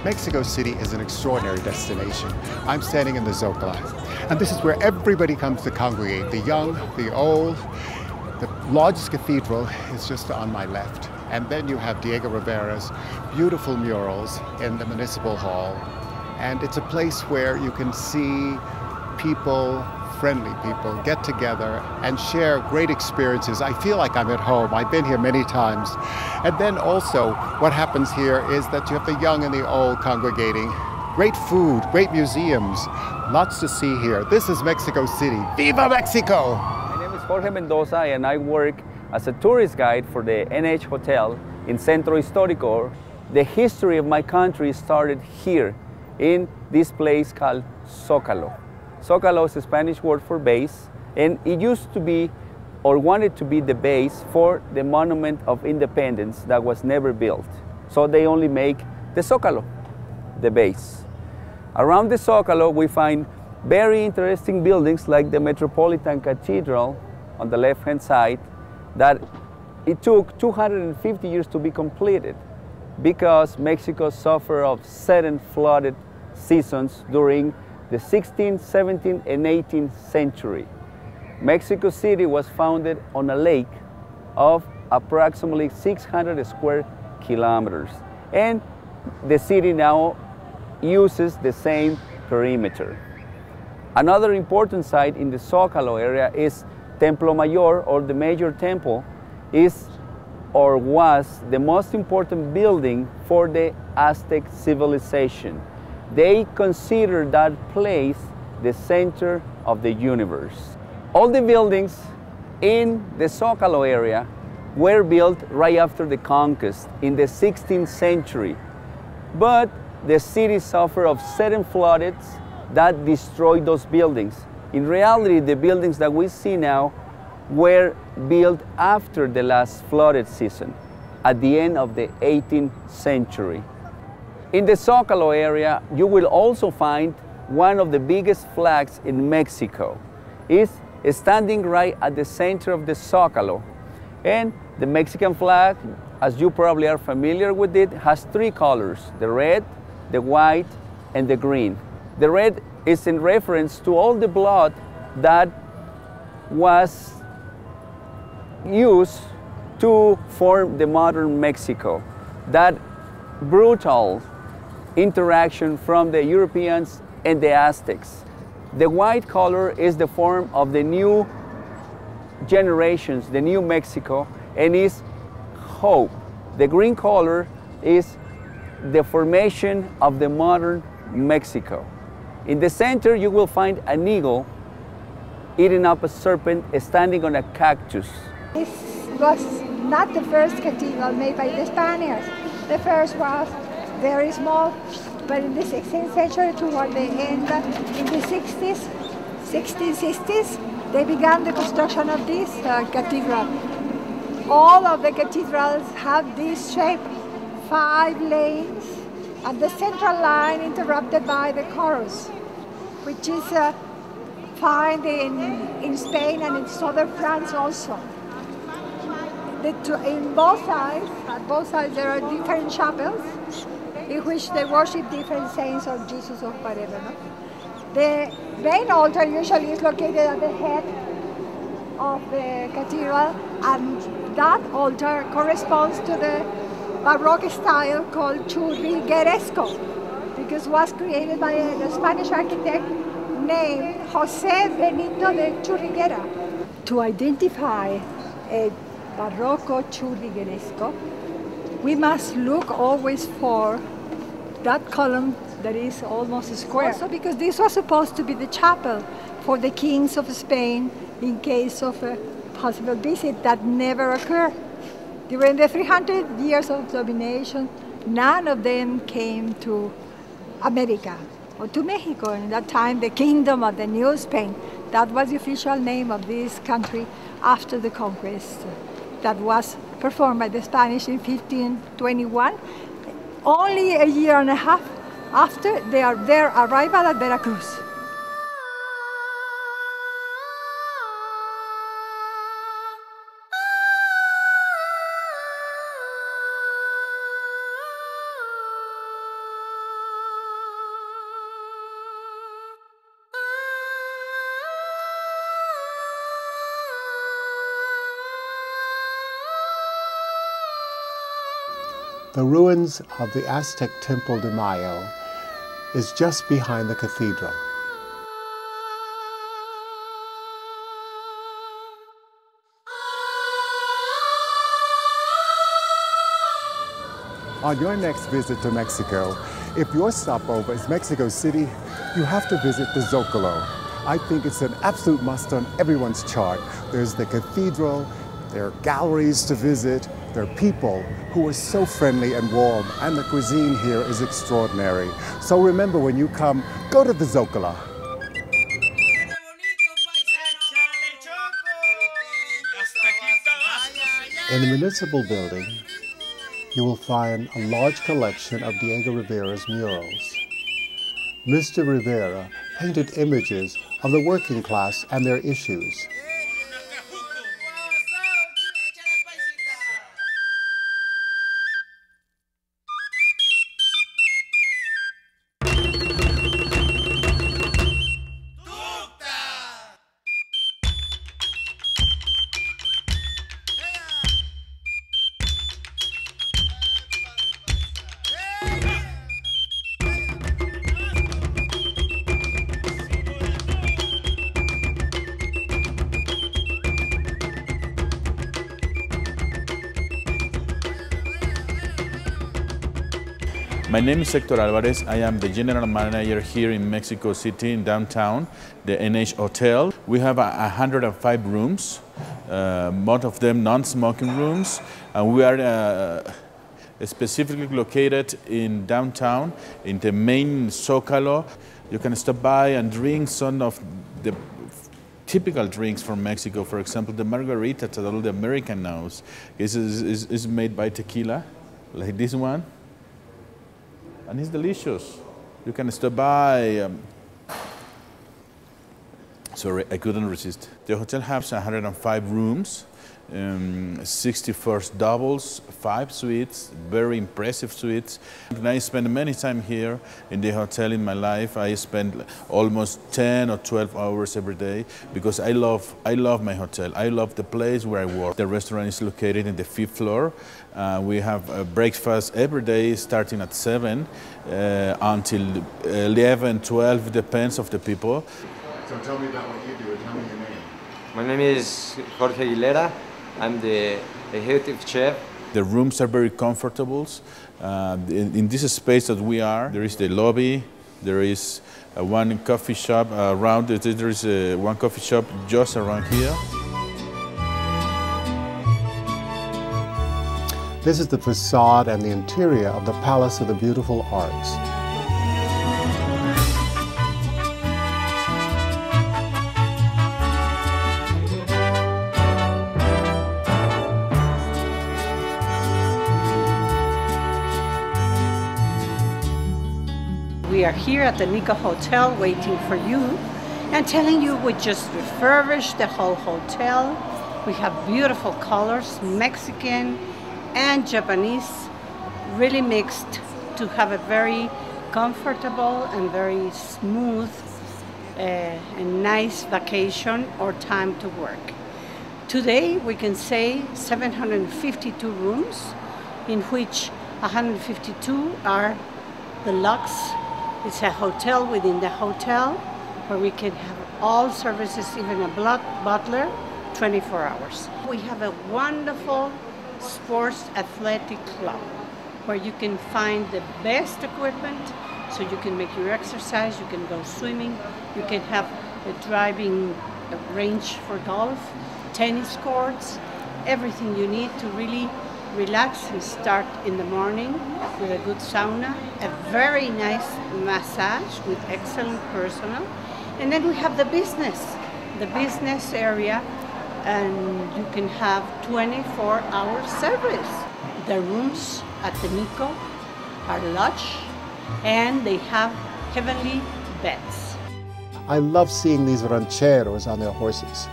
Mexico City is an extraordinary destination. I'm standing in the Zocalo, and this is where everybody comes to congregate, the young, the old. The largest cathedral is just on my left, and then you have Diego Rivera's beautiful murals in the Municipal Hall, and it's a place where you can see people, friendly people, get together and share great experiences. I feel like I'm at home. I've been here many times. And then also what happens here is that you have the young and the old congregating. Great food, great museums, lots to see here. This is Mexico City. Viva Mexico! My name is Jorge Mendoza and I work as a tourist guide for the NH Hotel in Centro Histórico. The history of my country started here in this place called Zocalo. Zocalo is a Spanish word for base, and it used to be, or wanted to be, the base for the Monument of Independence that was never built. So they only make the Zocalo, the base. Around the Zocalo we find very interesting buildings like the Metropolitan Cathedral on the left-hand side that it took 250 years to be completed because Mexico suffered of 7 flooded seasons during the 16th, 17th, and 18th century. Mexico City was founded on a lake of approximately 600 square kilometers. And the city now uses the same perimeter. Another important site in the Zocalo area is Templo Mayor, or the major temple, is or was the most important building for the Aztec civilization. They consider that place the center of the universe. All the buildings in the Zocalo area were built right after the conquest in the 16th century. But the city suffered of 7 floods that destroyed those buildings. In reality, the buildings that we see now were built after the last flooded season, at the end of the 18th century. In the Zocalo area, you will also find one of the biggest flags in Mexico. It's standing right at the center of the Zocalo. And the Mexican flag, as you probably are familiar with it, has 3 colors: the red, the white, and the green. The red is in reference to all the blood that was used to form the modern Mexico. That brutal interaction from the Europeans and the Aztecs. The white color is the form of the new generations, the new Mexico, and is hope. The green color is the formation of the modern Mexico. In the center you will find an eagle eating up a serpent standing on a cactus. This was not the first cathedral made by the Spaniards. The first was very small, but in the 16th century, toward the end, in the 1660s, they began the construction of this cathedral. All of the cathedrals have this shape, 5 lanes, and the central line interrupted by the chorus, which is found in Spain and in southern France also. In both sides, at both sides, there are different chapels in which they worship different saints or Jesus or whatever. No? The main altar usually is located at the head of the cathedral, and that altar corresponds to the Baroque style called churrigueresco, because it was created by a Spanish architect named José Benito de Churriguera. To identify a Barroco churrigueresco, we must look always for that column that is almost a square. Also because this was supposed to be the chapel for the kings of Spain in case of a possible visit that never occurred. During the 300 years of domination, none of them came to America or to Mexico. In that time, the Kingdom of the New Spain, that was the official name of this country after the conquest that was performed by the Spanish in 1521, only a year and a half after their arrival at Veracruz. The ruins of the Aztec Temple de Mayo is just behind the cathedral. On your next visit to Mexico, if your stopover is Mexico City, you have to visit the Zocalo. I think it's an absolute must on everyone's chart. There's the cathedral, there are galleries to visit, there are people who are so friendly and warm, and the cuisine here is extraordinary. So remember, when you come, go to the Zocalo. In the municipal building, you will find a large collection of Diego Rivera's murals. Mr. Rivera painted images of the working class and their issues. My name is Hector Alvarez. I am the general manager here in Mexico City, in downtown, the NH Hotel. We have 105 rooms, most of them non-smoking rooms. And we are specifically located in downtown, in the main Zocalo. You can stop by and drink some of the typical drinks from Mexico. For example, the margarita that all the American knows is made by tequila, like this one. And it's delicious. You can stop by. Sorry, I couldn't resist. The hotel has 105 rooms, 61st doubles, 5 suites, very impressive suites. And I spend many time here in the hotel in my life. I spend almost 10 or 12 hours every day because I love my hotel. I love the place where I work. The restaurant is located in the 5th floor. We have breakfast every day starting at 7 until 11, 12, depends of the people. So tell me about what you do and tell me your name. My name is Jorge Aguilera. I'm the executive chef. The rooms are very comfortable. In this space that we are, there is the lobby, there is one coffee shop around it. There is one coffee shop just around here. This is the facade and the interior of the Palace of the Beautiful Arts. We are here at the Nika Hotel waiting for you and telling you we just refurbished the whole hotel. We have beautiful colors, Mexican and Japanese, really mixed to have a very comfortable and very smooth and nice vacation or time to work. Today we can say 752 rooms, in which 152 are the luxe. It's a hotel within the hotel where we can have all services, even a butler, 24 hours. We have a wonderful sports athletic club where you can find the best equipment so you can make your exercise, you can go swimming, you can have a driving range for golf, tennis courts, everything you need to really relax and start in the morning with a good sauna, a very nice massage with excellent personnel. And then we have the business area, and you can have 24-hour service. The rooms at the Nico are lush and they have heavenly beds. I love seeing these rancheros on their horses.